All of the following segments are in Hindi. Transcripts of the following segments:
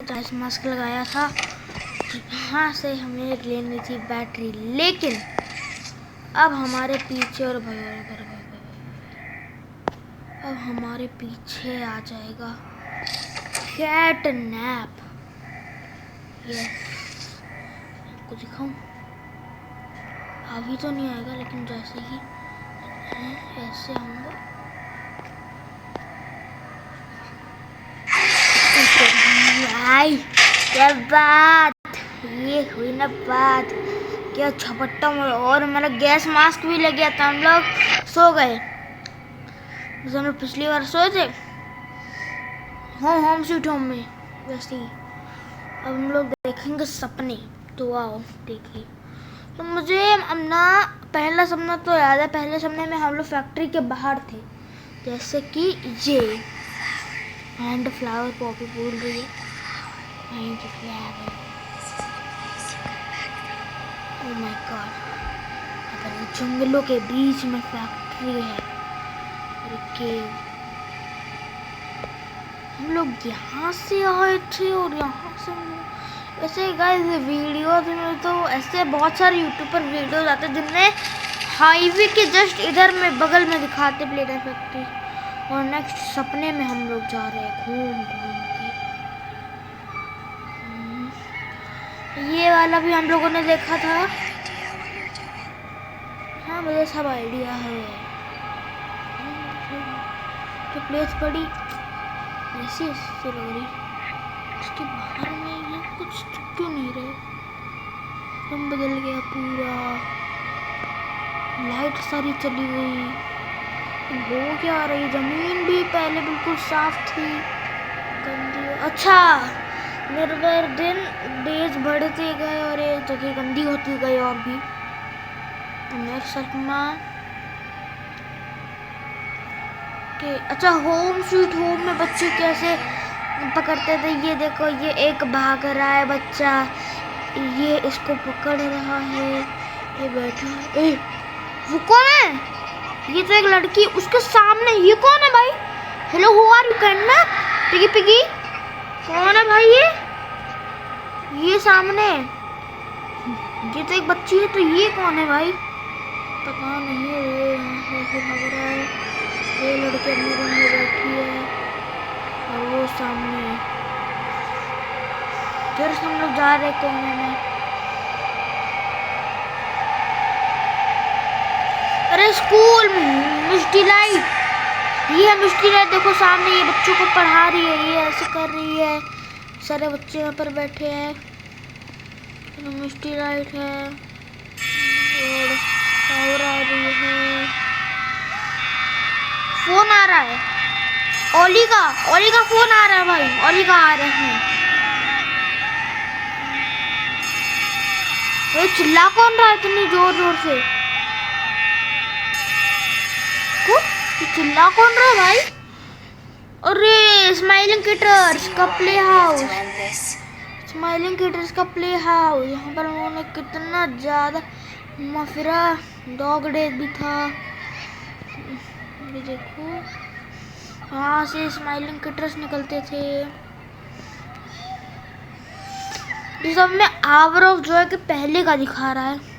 गैस मास्क लगाया था, यहाँ से हमें लेनी थी बैटरी, लेकिन अब हमारे पीछे और अब हमारे पीछे आ जाएगा कैटनैप। यस, आपको दिखाऊं, अभी तो नहीं आएगा, लेकिन जैसे ही ऐसे हम भाई क्या बात, ये हुई ना बात, क्या झपट्टा। और मेरा गैस मास्क भी लग गया था, हम लोग सो गए जैसे हम लोग पिछली बार सोए थे होम स्वीट होम में, वैसे ही अब हम लोग देखेंगे सपने। तो आओ देखिए। तो मुझे अपना पहला सपना तो याद है। पहले सपने में हम लोग फैक्ट्री के बाहर थे, जैसे कि ये एंड फ्लावर पॉपी बोल रही है and flower. Oh my God, जंगलों के बीच में फैक्ट्री है और केव। हम लोग यहाँ से आए थे और यहाँ से वैसे गाइस वीडियोस में तो ऐसे बहुत सारे यूट्यूब पर वीडियोस आते हैं जिनमें हाईवे के जस्ट इधर में बगल में दिखाते प्लेटर फैक्ट्री। और नेक्स्ट सपने में हम लोग जा रहे हैं घूम घूम के। ये वाला भी हम लोगों ने देखा था। हाँ मुझे सब आइडिया है। तो प्लेस बड़ी ऐसी ऐसी लग रही, उसके बाहर में ये कुछ क्यों नहीं रहे। रंग बदल गया पूरा, लाइट सारी चली गई, वो क्या रही। जमीन भी पहले बिल्कुल साफ थी, गंदी। अच्छा, निर्भर दिन डेज बढ़ते गए और ये जगह गंदी होती गई और भी। नेक्स्ट सपना के अच्छा होम स्वीट होम में बच्चे कैसे पकड़ते थे। ये देखो, ये एक भाग रहा है बच्चा, ये इसको पकड़ रहा है, ये बैठा है। ए, वो कौन है? ये तो एक लड़की, उसके सामने ये कौन है भाई? हेलो हु आर यू कैन्ना पिगी पिगी, कौन है भाई ये सामने? ये तो एक बच्ची है, तो ये कौन है भाई? पता नहीं। ये ऐसे लग रहा है ये लड़की अपने रूम में बैठी है और वो सामने। फिर हम लोग जा रहे कोने में। अरे स्कूल मिस्टी लाइट, ये है मिस्टी लाइट। देखो सामने ये बच्चों को पढ़ा रही है, ये ऐसे कर रही है। सारे बच्चे यहाँ पर बैठे हैं। मिस्टी लाइट है और आ रही है। फोन आ रहा है, ओली का फोन आ रहा है भाई, ओली का आ रहे हैं। ये चिल्ला कौन रहा है इतनी जोर जोर से? चिल्ला कौन रहा है भाई? अरे स्माइलिंग किटर्स का प्ले हाउस, स्माइलिंग किटर्स का प्ले हाउस। यहाँ पर उन्होंने कितना ज्यादा मफिरा डॉग डे भी था। ये देखो, यहाँ से स्माइलिंग किटर्स निकलते थे। ये सब में आवर ऑफ जॉय के पहले का दिखा रहा है।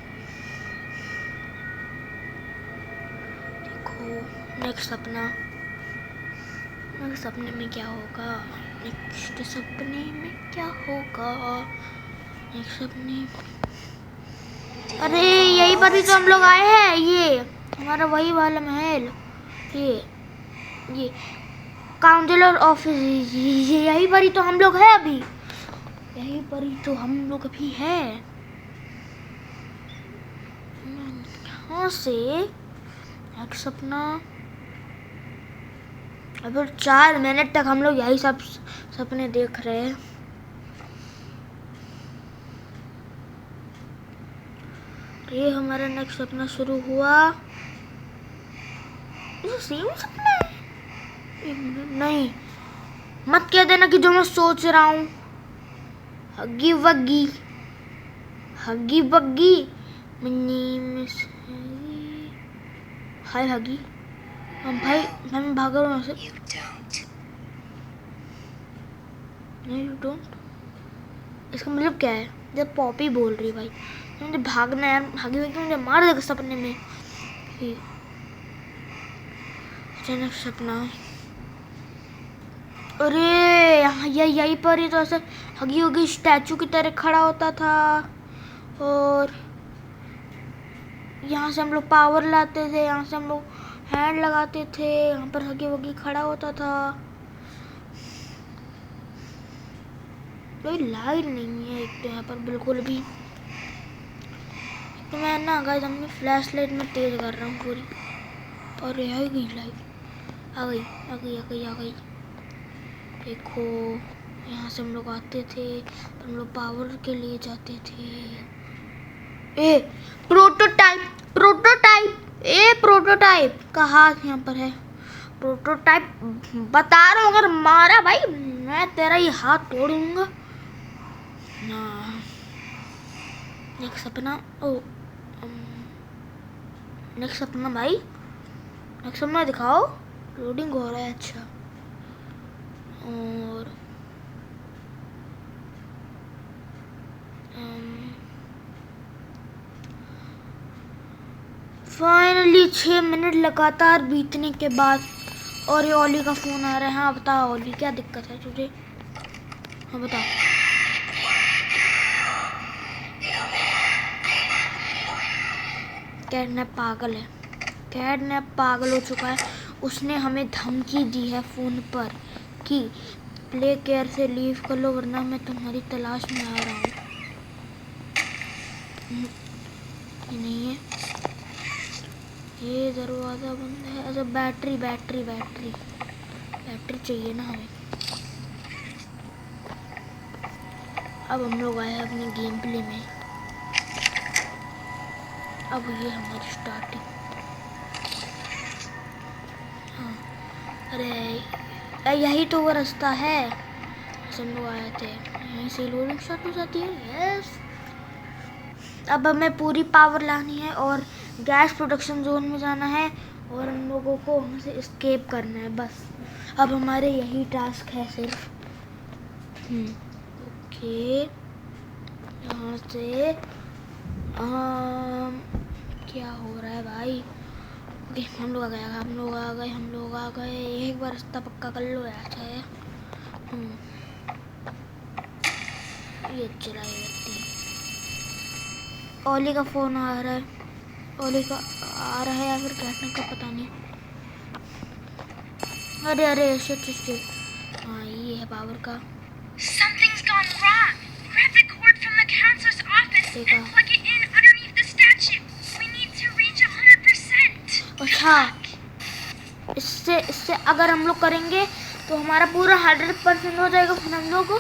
नेक्स्ट सपना, नेक्स्ट सपने में क्या होगा? नेक्स्ट सपने में क्या होगा? नेक्स्ट सपने, अरे यही पर ही तो हम लोग आए हैं। ये हमारा वही वाला महल, ये काउंसलर ऑफिस, यही पर ही तो हम लोग हैं अभी, यही पर ही तो हम लोग अभी है। यहाँ से एक सपना। अब 4 मिनट तक हम लोग यही सब सपने देख रहे हैं। ये हमारा नेक्स्ट सपना शुरू हुआ। ये सेम सपना है? नहीं, मत कह देना कि जो मैं सोच रहा हूँ। हगी वगी, हगी बग्गी, हाय हगी। भाई मैं भाग रहा हूँ। नहीं यू डोंट, इसका मतलब क्या है? जब पॉपी बोल रही भाई, मुझे भागना है यार, भागी हुई मुझे मार देगा सपने में। अचानक सपना, अरे यहाँ यहीं पर ही तो ऐसे हगी होगी स्टैचू की तरह खड़ा होता था, और यहाँ से हम लोग पावर लाते थे, यहाँ से हम लोग हैंड लगाते थे, यहाँ पर हगी वगी खड़ा होता था। कोई लाइट नहीं है एक तो यहाँ पर बिल्कुल भी। तो मैं ना गाइस अपनी फ्लैश लाइट में तेज कर रहा हूँ पूरी, और आ गई लाइट, आ गई आ गई आ गई आ गई। देखो यहाँ से हम लोग आते थे, हम लोग पावर के लिए जाते थे। ए प्रोटोटाइप, प्रोटोटाइप, ए प्रोटोटाइप का हाथ यहाँ पर है। प्रोटोटाइप बता रहा हूँ, अगर मारा भाई मैं तेरा ये हाथ तोड़ूंगा ना। नेक्स्ट सपना, ओ नेक्स्ट सपना भाई, नेक्स्ट सपना दिखाओ। लोडिंग हो रहा है, अच्छा। और फाइनली 6 मिनट लगातार बीतने के बाद, और ये ओली का फोन आ रहा है। हाँ बता ओली, क्या दिक्कत है तुझे? हाँ बता। कैडनैप पागल है, कैडनैप पागल हो चुका है। उसने हमें धमकी दी है फोन पर कि प्ले केयर से लीव कर लो वरना मैं तुम्हारी तलाश में आ रहा हूँ। ये नहीं है, ये दरवाज़ा बंद है। अच्छा बैटरी बैटरी बैटरी बैटरी चाहिए ना हमें। अब हम लोग आए हैं अपने गेम प्ले में। अब ये हमारी स्टार्टिंग। हाँ अरे यही तो वो रास्ता है, हम लोग आए थे, यहीं से लोडिंग स्टार्ट हो जाती है। यस, अब हमें पूरी पावर लानी है और गैस प्रोडक्शन जोन में जाना है, और हम लोगों को वहाँ से एस्केप करना है। बस अब हमारे यही टास्क है सिर्फ। ओके, यहाँ से क्या हो रहा है भाई? ओके हम लोग आ गए, हम लोग आ गए, हम लोग आ गए। एक बार रास्ता पक्का कर लो यार। अच्छा है, ये चलाई रहती। ओली का फोन आ रहा है, ओली का आ रहा है या फिर कैटने का पता नहीं। अरे अरे शिट शिट शिट, हाँ ये है पावर का। Something's gone wrong. Grab the cord from the counselor's office and plug it in underneath the statue. We need to reach 100%. अच्छा, इससे अगर हम लोग करेंगे तो हमारा पूरा 100% हो जाएगा। फिर हम लोग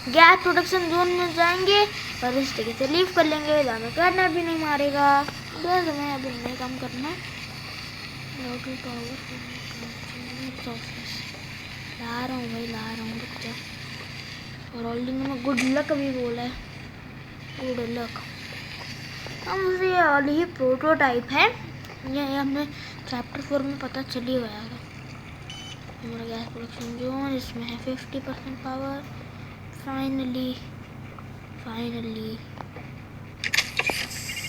गैस प्रोडक्शन जोन में जाएंगे और इस तरीके से लीव कर लेंगे। ज़्यादा करना भी नहीं मारेगा। बस हमें अभी नहीं काम करना है। ला रहा हूँ भाई, ला रहा हूँ, रुक जा। और ऑलरेडी में गुड लक भी बोला है, गुड लक। अब मुझे ये ऑल ही प्रोटोटाइप है, ये हमें चैप्टर 4 में पता चल ही गया था। हमारा गैस प्रोडक्शन जोन, इसमें है 50% power. Finally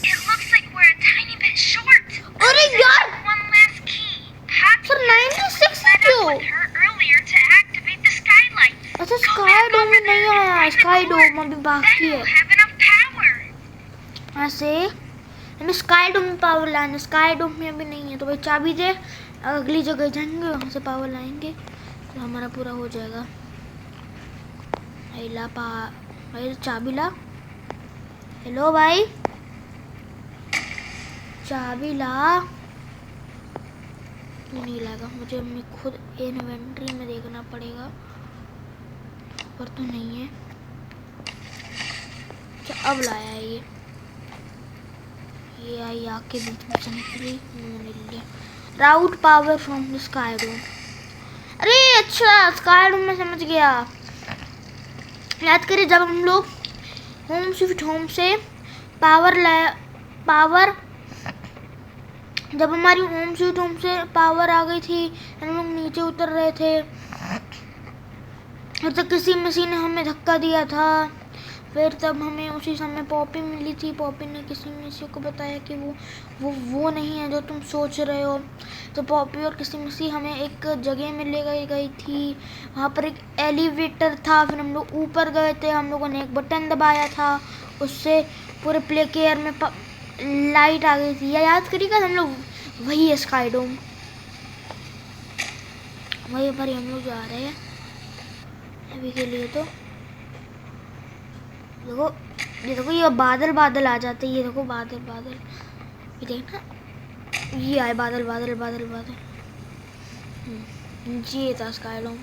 It looks like we're a tiny bit short. अरे यार, One last key. Happy sir 96 met क्यों? up with her earlier to activate the skylights. अच्छा स्काई डोम में नहीं आया, स्काई डोम अभी बाकी Then है। we'll have enough power. ऐसे हमें स्काई डोम में पावर लाना, स्काई डोम में अभी नहीं है। तो भाई चाबी दे, अगली जगह जाएंगे वहाँ से पावर लाएंगे तो हमारा पूरा हो जाएगा। ला भाई चाबी ला। हेलो भाई, चाबी ला। नहीं लगा, मुझे अपनी खुद इन्वेंट्री में देखना पड़ेगा, पर तो नहीं है। अच्छा अब लाया है ये आई आके बीच में से निकली। राउट पावर फ्रॉम द स्काई डोम। अरे अच्छा स्काई डोम में समझ गया। याद करिए जब हम लोग होम स्वीट होम से जब हमारी होम स्वीट होम से पावर आ गई थी, हम लोग नीचे उतर रहे थे तो किसी मशीन ने हमें धक्का दिया था। फिर तब हमें उसी समय पॉपी मिली थी। पॉपी ने किसी को बताया कि वो नहीं है जो तुम सोच रहे हो। तो पॉपी और किसी हमें एक जगह में ले गई थी। वहाँ पर एक एलिवेटर था। फिर हम लोग ऊपर गए थे। हम लोगों ने एक बटन दबाया था, उससे पूरे प्ले केयर में लाइट आ गई थी। या याद करिएगा हम लोग वही है स्काईडोम, वहीं पर हम लोग जा रहे हैं अभी के लिए। तो देखो ये बादल बादल आ जाते हैं। ये देखो बादल बादल, ये देखना, ये आए बादल बादल बादल बादल। ये था स्काईडोम,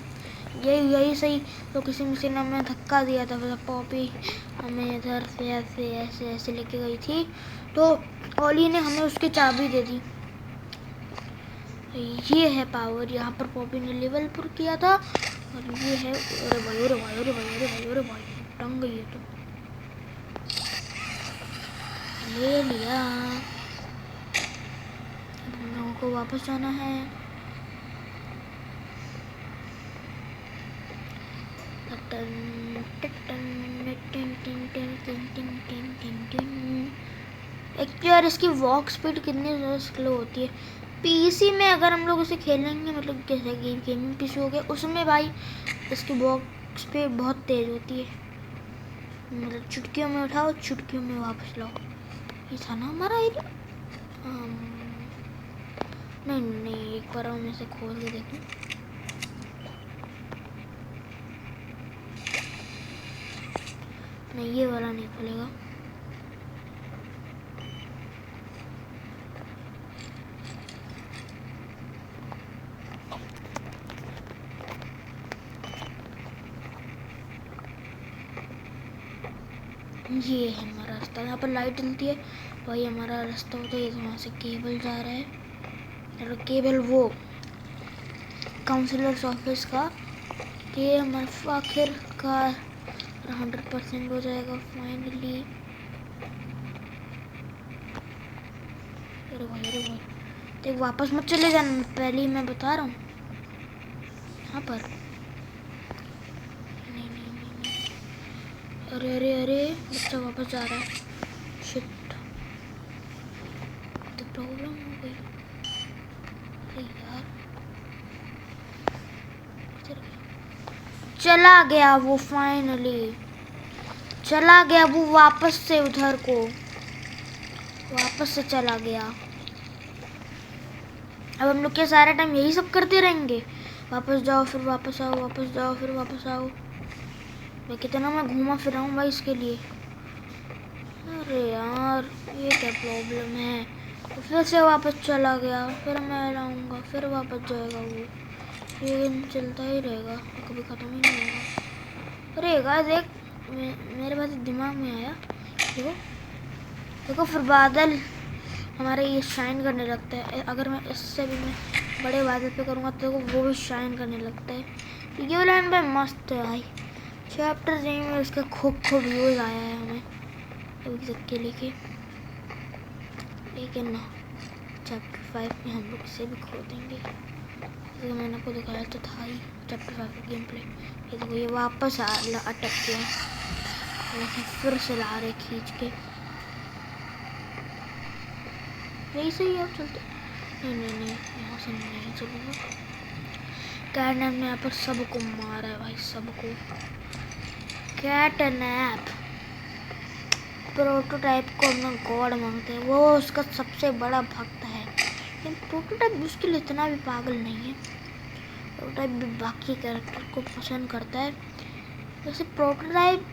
यही सही। तो किसी ने हमें धक्का दिया था। फिर पॉपी हमें इधर से ऐसे ऐसे ऐसे लेके गई थी। तो ओली ने हमें उसकी चाबी दे दी। ये है पावर। यहाँ पर पॉपी ने लेवल पर किया था। और ये है, अरे भाई अरे भाई अरे भाई अरे भाई अरे भाई, टंग गई है। तो ले लिया। हम लोगों को वापस जाना है। एक यार इसकी वॉक स्पीड कितनी ज़्यादा स्लो होती है। पीसी में अगर हम लोग इसे खेलेंगे, मतलब कैसे गेमिंग पीसी हो गया, उसमें भाई इसकी वॉक स्पीड बहुत तेज़ होती है। मतलब चुटकियों में उठाओ, चुटकियों में वापस लाओ। ये था ना हमारा एरिया। नहीं, एक बार हम इसे खोल के देखें। नहीं, ये वाला नहीं खुलेगा। ये है हमारा रास्ता। यहाँ पर लाइट जलती है, वही हमारा रास्ता होता है। वहाँ से केबल जा रहा है, और केबल वो काउंसलर्स ऑफिस का। ये हमारा आखिरकार 100% हो जाएगा फाइनली। अरे भाई देख, वापस मत चले जाना, पहले ही मैं बता रहा हूँ। यहाँ पर नहीं। अरे बच्चा वापस जा रहा है। शिट, तो प्रॉब्लम हो गई। अरे यार, चला गया वो, फाइनली चला गया वो। वापस से उधर को वापस से चला गया। अब हम लोग क्या सारा टाइम यही सब करते रहेंगे? वापस जाओ फिर वापस आओ, वापस जाओ फिर वापस आओ। मैं कितना मैं घूमा फिरा हूँ भाई इसके लिए। अरे यार, ये क्या प्रॉब्लम है? तो फिर से वापस चला गया। फिर मैं लाऊंगा, फिर वापस जाएगा वो। ये गेम चलता ही रहेगा, कभी ख़त्म ही नहीं होगा। अरे गाइस देख, मेरे पास दिमाग में आया। देखो फिर बादल हमारे ये शाइन करने लगता है। अगर मैं इससे भी मैं बड़े बादल पे करूँगा तो वो भी शाइन करने लगता है। ये लाइन पे मस्त है भाई। चैप्टर 3 में इसका खूब व्यूज़ आया है हमें अभी तक के लिए। लेकिन ना, चैप्टर 5 में हम लोग इसे भी खो देंगे। जैसे मैंने आपको दिखाया तो था ही चैप्टर 5 का गेम प्ले। ये देखो, ये वापस अटक गया। फिर से ला रहे खींच के। यही सही है, अब चलते। नहीं, यहाँ से नहीं चलूँगा। कैटनैप ने यहाँ पर सबको मारा है भाई, सबको। कैटनैप प्रोटोटाइप को अपना गॉड मांगते हैं, वो उसका सबसे बड़ा भक्त है। लेकिन प्रोटोटाइप उसके लिए इतना भी पागल नहीं है। प्रोटोटाइप भी बाकी कैरेक्टर को पसंद करता है। वैसे prototype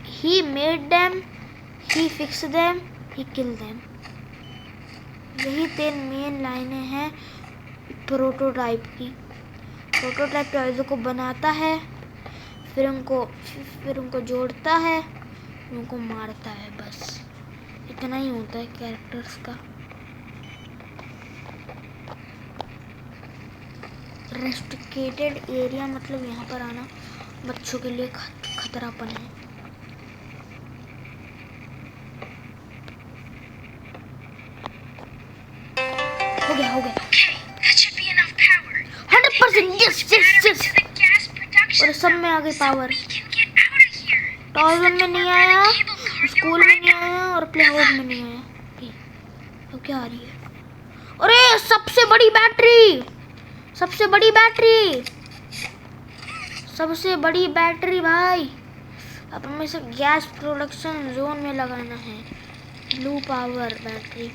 he made them, he fix them, he kill them. यही 3 मेन लाइनें हैं प्रोटोटाइप की। प्रोटोटाइप टॉयज़ को बनाता है, फिर उनको जोड़ता है, उनको मारता है। बस इतना ही होता है कैरेक्टर्स का। रेस्ट्रिक्टेड एरिया मतलब यहाँ पर आना बच्चों के लिए खतरापन है। हो गया। 100% यस। और सब में आ गई पावर। टॉय जोन में नहीं आया, स्कूल में नहीं आया और प्ले हाउस में नहीं आया। अब क्या आ रही है? अरे सबसे बड़ी बैटरी, सबसे बड़ी बैटरी, सबसे बड़ी बैटरी भाई। अब हमें से गैस प्रोडक्शन जोन में लगाना है ब्लू पावर बैटरी।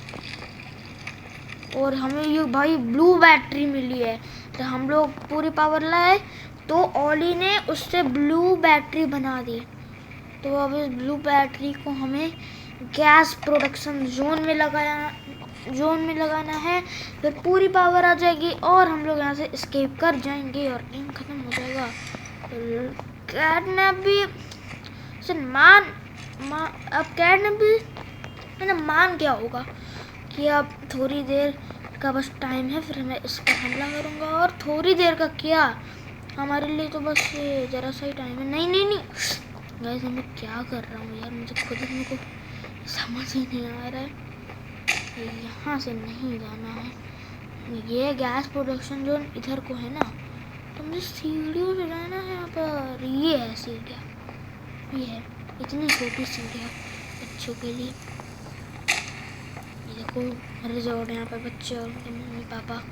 और हमें ये भाई ब्लू बैटरी मिली है, तो हम लोग पूरी पावर लाए तो ओली ने उससे ब्लू बैटरी बना दी। तो अब इस ब्लू बैटरी को हमें गैस प्रोडक्शन जोन में लगाना है, फिर पूरी पावर आ जाएगी और हम लोग यहाँ से एस्केप कर जाएंगे और गेम खत्म हो जाएगा। कैटनैप भी अब कैटनैप भी मैंने मान क्या होगा कि अब थोड़ी देर का बस टाइम है, फिर मैं इस पर हमला करूँगा। और थोड़ी देर का क्या, हमारे लिए तो बस ज़रा सा ही टाइम है। नहीं गाइस, मैं क्या कर रहा हूँ यार, मुझे खुद अपने को समझ ही नहीं आ रहा है। यहाँ से नहीं जाना है, ये गैस प्रोडक्शन जोन इधर को है ना, तो मुझे सीढ़ियों से जाना है यहाँ पर। ये है सीढ़ियाँ, ये है इतनी छोटी सीढ़ियाँ बच्चों के लिए। ये देखो रिजॉर्ट, यहाँ पर बच्चे और उनके मम्मी पापा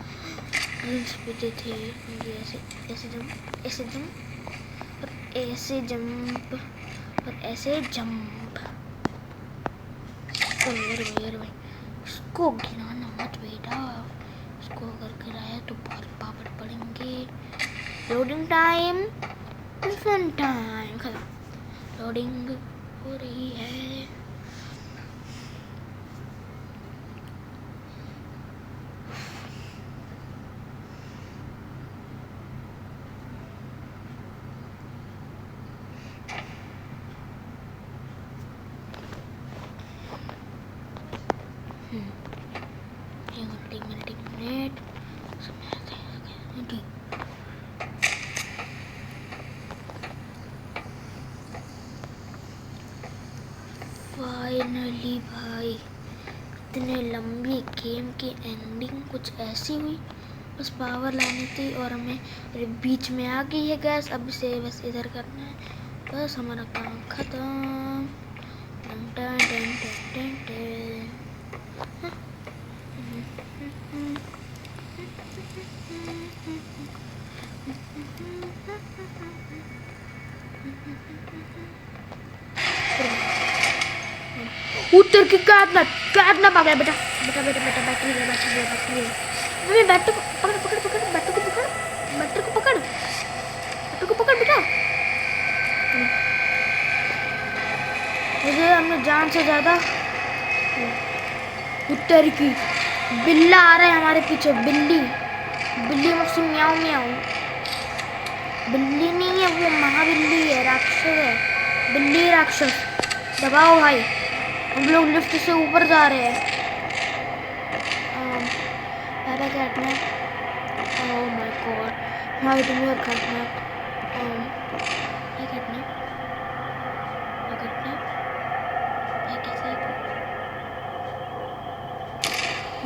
रील्स पीते थे। ये ऐसे जंप, ऐसे जंप और ऐसे जंप और ऐसे जंप। भाई इसको गिराना मत बेटा, इसको अगर गिराया तो बहुत पापड़ पड़ेंगे। लोडिंग टाइम, फन टाइम खत्म। लोडिंग हो रही है। फाइनली भाई, इतने लंबी गेम की एंडिंग कुछ ऐसी हुई। बस पावर लानी थी और हमें बीच में आ गई है गैस। अब इसे बस इधर करना है, बस हमारा काम खत्म। उत्तर की कैटनैप आ गया बेटा। बैटरी को पकड़ बेटा। मुझे हमने जान से ज्यादा उत्तर की बिल्ला आ रहा है हमारे पीछे। बिल्ली मुझसे म्याऊं म्याऊं। बिल्ली नहीं है वो, महाबिल्ली है, राक्षस है, बिल्ली राक्षस। दबाओ भाई, हम लोग लिफ्ट से ऊपर जा रहे हैं। कैटनैप, ओह माय गॉड, हाय तुम यार कैटनैप। कैसे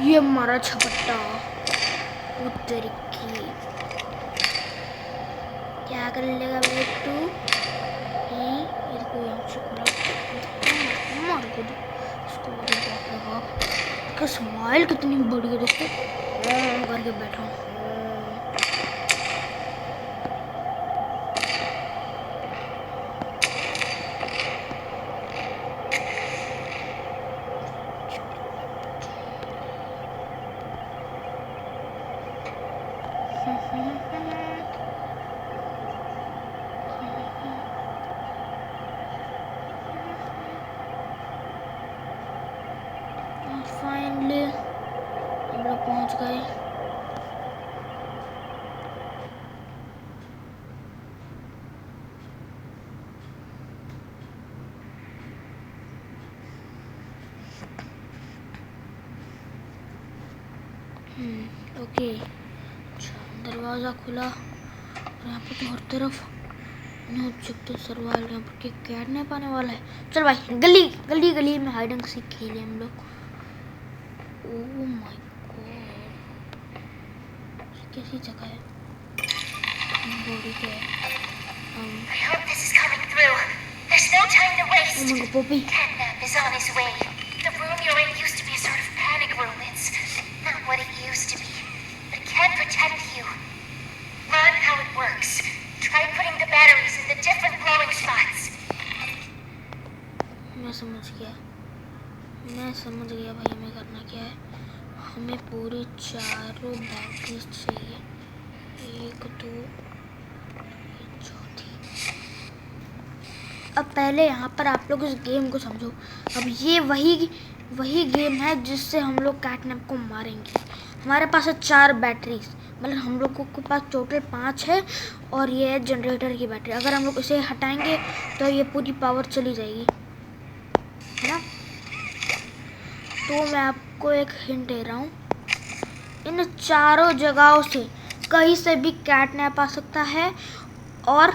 ये मारा झपट्टा उधर की। क्या कर लेगा भाई तू? इसको यहाँ से खुला मार दो इसको। बाप रे, स्माइल कितनी बड़ी है दोस्तों, करके बैठा हूँ। फाइनली हम लोग पहुंच गए। ओके, दरवाज़ा खुला और यहाँ पे तो हर तरफ ऑब्जेक्टिव सर्वाइवल। यहाँ पर कैटनैप आने वाला है। चल भाई, गली में हाइड एंड सीक खेले हम लोग। ओह माय गॉड, कैसी जगह है, बॉडी पे I hope this is coming through. There's no time to waste. Oh my god, Poppy. Catnap is on his way. The room you're in used to be a sort of panic room. It's not what it used to be, but it can protect you. Learn how it works. Try putting the batteries in the different glowing spots. मैं समझ गया भाई हमें करना क्या है। हमें पूरी चारों बैटरीज चाहिए, 1 2 चौथी। अब पहले यहाँ पर आप लोग इस गेम को समझो। अब ये वही गेम है जिससे हम लोग कैटनैप को मारेंगे। हमारे पास है 4 बैटरीज, मतलब हम लोगों के पास टोटल 5 है और ये है जनरेटर की बैटरी। अगर हम लोग इसे हटाएंगे तो ये पूरी पावर चली जाएगी, है ना। तो मैं आपको एक हिंट दे रहा हूँ, इन चारों जगहों से कहीं से भी कैटनैप आ सकता है और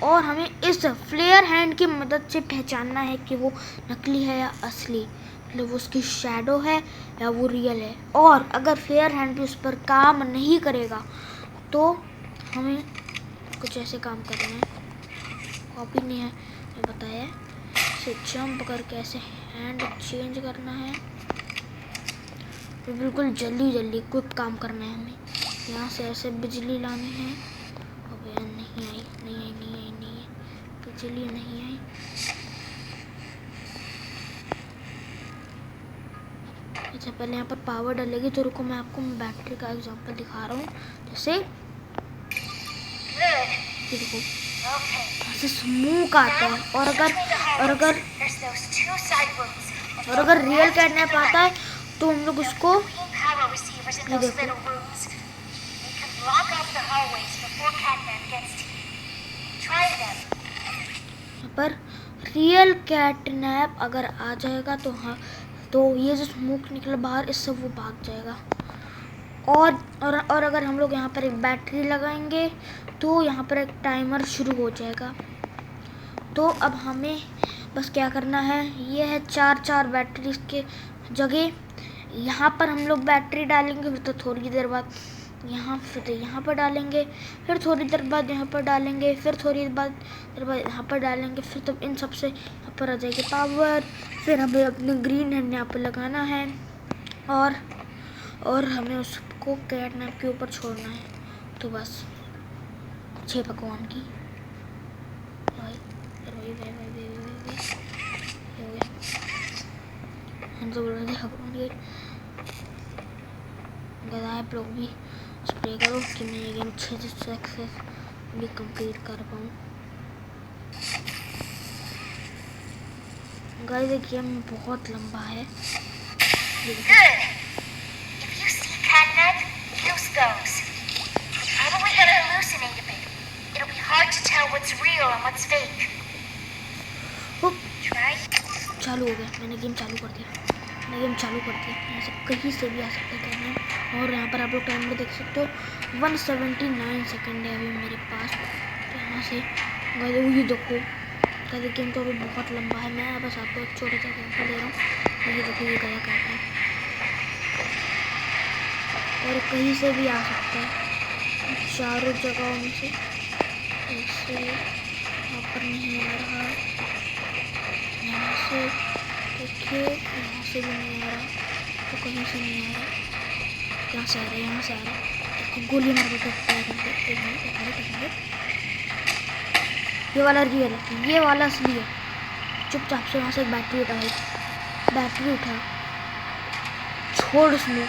हमें इस फ्लेयर हैंड की मदद से पहचानना है कि वो नकली है या असली, मतलब उसकी शैडो है या वो रियल है। और अगर फ्लेयर हैंड भी उस पर काम नहीं करेगा तो हमें कुछ ऐसे काम करना है। कॉपी नहीं है ये बताया है, इसे जंप करके ऐसे हैंड चेंज करना है। तो बिल्कुल जल्दी क्विक काम करना है हमें। यहाँ से ऐसे बिजली लानी है। अब यार नहीं आई, बिजली नहीं आई। अच्छा पहले यहाँ पर पावर डलेगी, तो रुको मैं आपको बैटरी का एग्जांपल दिखा रहा हूँ। जैसे ये देखो ऐसे स्मोक आता है। और अगर रियल कैटनैप आता है तो हम लोग उसको ये देखो यहाँ पर रियल कैटनैप अगर आ जाएगा तो हाँ, तो ये जो स्मोक निकला बाहर, इससे वो भाग जाएगा। और अगर हम लोग यहाँ पर एक बैटरी लगाएंगे तो यहाँ पर एक टाइमर शुरू हो जाएगा। तो अब हमें बस क्या करना है, ये है 4 बैटरी के जगह यहाँ पर हम लोग बैटरी डालेंगे, फिर तो थोड़ी देर बाद यहाँ, फिर तो यहाँ पर डालेंगे, फिर थोड़ी देर बाद यहाँ पर डालेंगे, फिर थोड़ी देर बाद यहाँ पर डालेंगे, फिर तो इन सब से यहाँ पर आ जाएगी पावर। फिर हमें अपने ग्रीन हैंड यहाँ पर लगाना है और हमें उसको कैटनैप के ऊपर छोड़ना है। तो बस 6 पकवान की आप लोग भी स्प्रे करो कि मैं ये गेम अच्छे से सक्सेस भी कंप्लीट कर पाऊँ। गाइस ये गेम बहुत लंबा है। चालू हो गया, मैंने गेम चालू कर दिया। यहाँ से कहीं से भी आ सकता है कैटनैप। और यहाँ पर आप लोग टाइमर देख सकते हो, 179 सेकंड है अभी मेरे पास। तो यहाँ से ये देखो कैसे गेम तो अभी बहुत लंबा है। मैं बस आपको एक छोटा सा एग्जांपल दे रहा हूँ। ये देखो ये गया कैटनैप, और कहीं से भी आ सकता है, चारों जगहों में से। ऐसे यहाँ पर नहीं आ रहा, यहाँ से देखिए, यहाँ से भी नहीं आ रहा, तो कहीं से नहीं आ रहा। यहाँ से आ रहा है, यहाँ से आ रहा है। गोली मार के ये वाला रियल है, ये वाला असली है। चुपचाप से वहाँ से एक बैटरी उठा, छोड़ उसमें।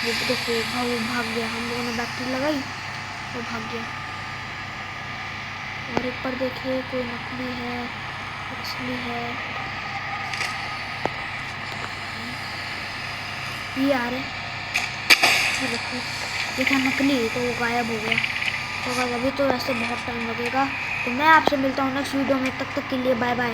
वो देखो वो भाग गया। हम लोगों ने बैटरी लगाई, वो भाग गया। और एक पर देखिए कोई नकली है, असली है। ये आ रहे, ये देखो नकली, तो वो गायब हो गया। तो अभी तो ऐसे बहुत टाइम लगेगा। तो मैं आपसे मिलता हूँ नेक्स्ट वीडियो में, तब तक के लिए बाय बाय।